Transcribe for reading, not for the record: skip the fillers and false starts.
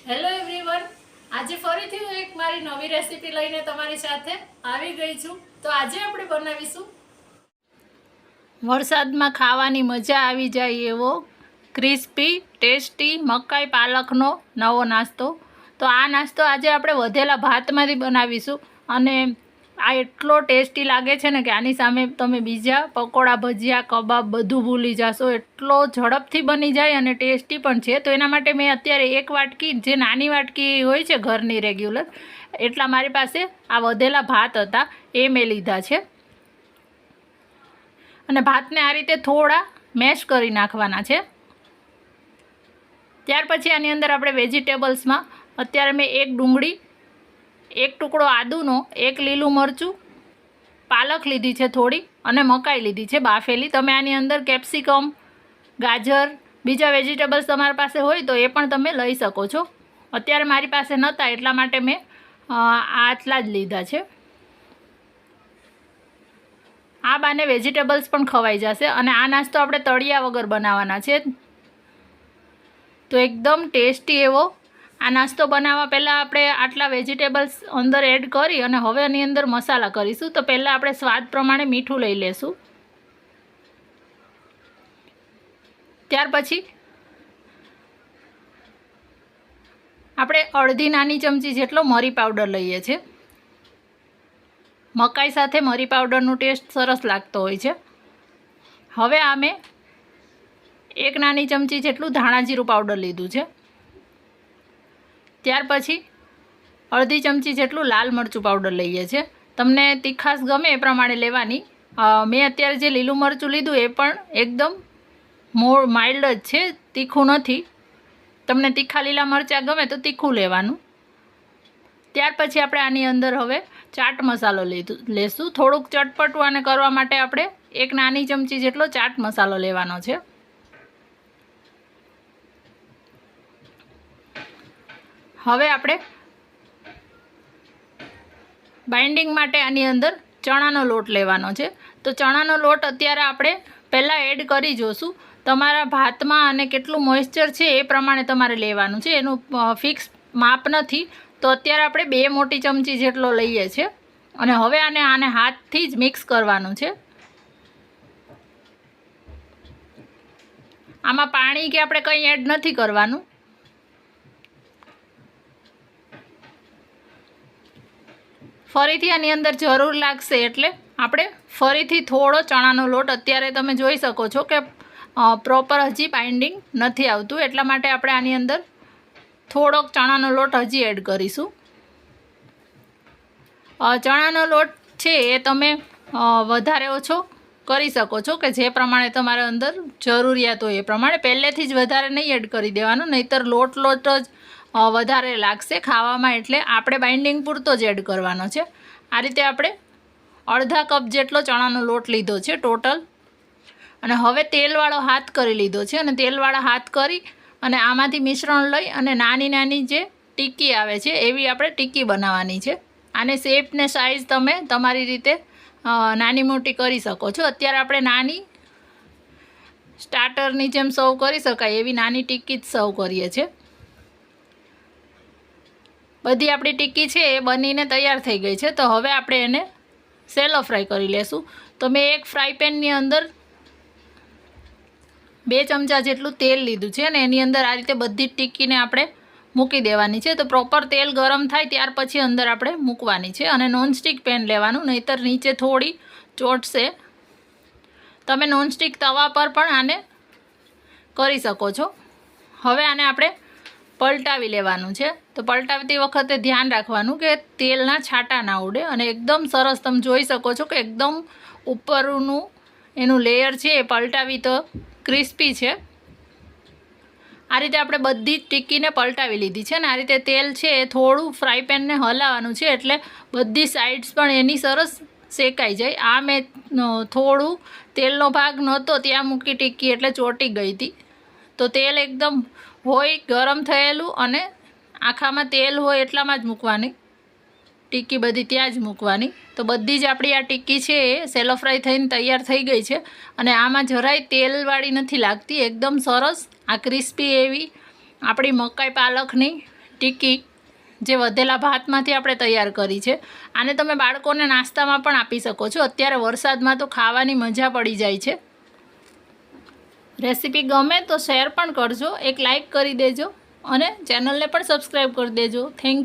Hello everyone, આજે ફરીથી હું એક મારી નવી રેસીપી લઈને તમારી સાથે આવી ગઈ છું. તો આજે આપણે બનાવીશું વરસાદમાં ખાવાની મજા આવી જાય એવો ક્રિસ્પી ટેસ્ટી મકાઈ પાલકનો નવો નાસ્તો. તો આ નાસ્તો આજે આપણે વધેલા ભાતમાંથી બનાવીશું અને આ એટલો ટેસ્ટી લાગે છે ને કે આની સામે તમે બીજા પકોડા, ભજીયા, કબાબ બધું ભૂલી જશો. એટલો ઝડપથી બની જાય અને ટેસ્ટી પણ છે. તો એના માટે મેં અત્યારે એક વાટકી, જે નાની વાટકી હોય છે ઘરની રેગ્યુલર, એટલા મારી પાસે આ વધેલા ભાત હતા એ મેં લીધા છે. અને ભાતને આ રીતે થોડા મેશ કરી નાખવાના છે. ત્યાર પછી આની અંદર આપણે વેજીટેબલ્સમાં અત્યારે મેં એક ડુંગળી, એક ટુકડો આદુનો, એક લીલું મરચું, પાલક લીધી છે થોડી અને મકાઈ લીધી છે બાફેલી. તમે આની અંદર કેપ્સિકમ, ગાજર, બીજા વેજીટેબલ્સ તમારી પાસે હોય તો એ પણ તમે લઈ શકો છો. અત્યારે મારી પાસે નહોતા એટલા માટે મેં આટલા જ લીધા છે. આ બાને વેજીટેબલ્સ પણ ખવાઈ જશે અને આ નાસ્તો આપણે તળિયા વગર બનાવવાના છે. તો એકદમ ટેસ્ટી એવો આ નાસ્તો બનાવવા પહેલાં આપણે આટલા વેજીટેબલ્સ અંદર એડ કરી અને હવે આની અંદર મસાલા કરીશું. તો પહેલાં આપણે સ્વાદ પ્રમાણે મીઠું લઈ લેશું. ત્યાર પછી આપણે અડધી નાની ચમચી જેટલો મરી પાવડર લઈએ છીએ. મકાઈ સાથે મરી પાવડરનું ટેસ્ટ સરસ લાગતો હોય છે. હવે આ મેં એક નાની ચમચી જેટલું ધાણા જીરું પાવડર લીધું છે. ત્યાર પછી અડધી ચમચી જેટલું લાલ મરચું પાવડર લઈએ છીએ. તમને તીખાશ ગમે એ પ્રમાણે લેવાની. મેં અત્યારે જે લીલું મરચું લીધું એ પણ એકદમ માઇલ્ડ જ છે, તીખું નથી. તમને તીખા લીલા મરચાં ગમે તો તીખું લેવાનું. ત્યાર પછી આપણે આની અંદર હવે ચાટ મસાલો લેશું. થોડુંક ચટપટું આને કરવા માટે આપણે એક નાની ચમચી જેટલો ચાટ મસાલો લેવાનો છે. હવે આપણે બાઇન્ડિંગ માટે આની અંદર ચણાનો લોટ લેવાનો છે. તો ચણાનો લોટ અત્યારે આપણે પહેલાં એડ કરી જોઈશું. તમારા ભાતમાં અને કેટલું મોઇસ્ચર છે એ પ્રમાણે તમારે લેવાનું છે. એનું ફિક્સ માપ નથી. તો અત્યારે આપણે 2 મોટી ચમચી જેટલો લઈએ છીએ અને હવે આને હાથથી જ મિક્સ કરવાનું છે. આમાં પાણી કે આપણે કંઈ એડ નથી કરવાનું. ફરીથી આની અંદર જરૂર લાગશે એટલે આપણે ફરીથી થોડો ચણાનો લોટ, અત્યારે તમે જોઈ શકો છો કે પ્રોપર હજી બાઇન્ડિંગ નથી આવતું એટલા માટે આપણે આની અંદર થોડોક ચણાનો લોટ હજી એડ કરીશું. ચણાનો લોટ છે એ તમે વધારે ઓછો કરી શકો છો કે જે પ્રમાણે તમારે અંદર જરૂરિયાત હોય એ પ્રમાણે. પહેલેથી જ વધારે નહીં એડ કરી દેવાનો, નહીંતર લોટ જ વધારે લાગશે ખાવામાં. એટલે આપણે બાઇન્ડિંગ પૂરતો જ એડ કરવાનો છે. આ રીતે આપણે અડધા કપ જેટલો ચણાનો લોટ લીધો છે ટોટલ. અને હવે તેલવાળો હાથ કરી લીધો છે અને તેલવાળા હાથ કરી અને આમાંથી મિશ્રણ લઈ અને નાની નાની જે ટીક્કી આવે છે એવી આપણે ટીક્કી બનાવવાની છે. આને શેપ ને સાઇઝ તમે તમારી રીતે નાની મોટી કરી શકો છો. અત્યારે આપણે નાની સ્ટાર્ટરની જેમ સર્વ કરી શકાય એવી નાની ટીક્કી જ સર્વ કરીએ છીએ. બધી આપણી ટીક્કી છે એ બનીને તૈયાર થઈ ગઈ છે. તો હવે આપણે એને સેલો ફ્રાય કરી લેશું. તો મેં એક ફ્રાય પેનની અંદર 2 ચમચા જેટલું તેલ લીધું છે અને એની અંદર આ રીતે બધી જ ટીક્કીને આપણે મૂકી દેવાની છે. તો પ્રોપર તેલ ગરમ થાય ત્યાર પછી અંદર આપણે મૂકવાની છે. અને નોનસ્ટિક પેન લેવાનું, નહીંતર નીચે થોડી ચોંટશે. તમે નોનસ્ટિક તવા પર પણ આને કરી શકો છો. હવે આને આપણે પલટાવી લેવાનું છે. તો પલટાવતી વખતે ધ્યાન રાખવાનું કે તેલના છાંટા ના ઉડે. અને એકદમ સરસ તમે જોઈ શકો છો કે એકદમ ઉપરનું એનું લેયર છે એ પલટાવી તો ક્રિસ્પી છે. આ રીતે આપણે બધી જ ટીક્કીને પલટાવી લીધી છે. અને આ રીતે તેલ છે એ થોડું ફ્રાય પેનને હલાવવાનું છે એટલે બધી સાઇડ્સ પણ એની સરસ શેકાઈ જાય. આ મેં થોડું તેલનો ભાગ નહોતો ત્યાં મૂકી ટીક્કી એટલે ચોંટી ગઈ હતી. તો તેલ એકદમ હોય ગરમ થયેલું અને આખામાં તેલ હોય એટલામાં જ મૂકવાની ટીક્કી, બધી ત્યાં જ મૂકવાની. તો બધી જ આપણી આ ટીક્કી છે એ સેલો ફ્રાય થઈને તૈયાર થઈ ગઈ છે. અને આમાં જરાય તેલવાળી નથી લાગતી, એકદમ સરસ આ ક્રિસ્પી એવી આપણી મકાઈ પાલકની ટિક્કી જે વધેલા ભાતમાંથી આપણે તૈયાર કરી છે. આને તમે બાળકોને નાસ્તામાં પણ આપી શકો છો. અત્યારે વરસાદમાં તો ખાવાની મજા પડી જાય છે. રેસીપી ગમે તો શેર પણ કરજો, એક લાઇક કરી દેજો અને ચેનલને પણ સબસ્ક્રાઈબ કરી દેજો. Thank you.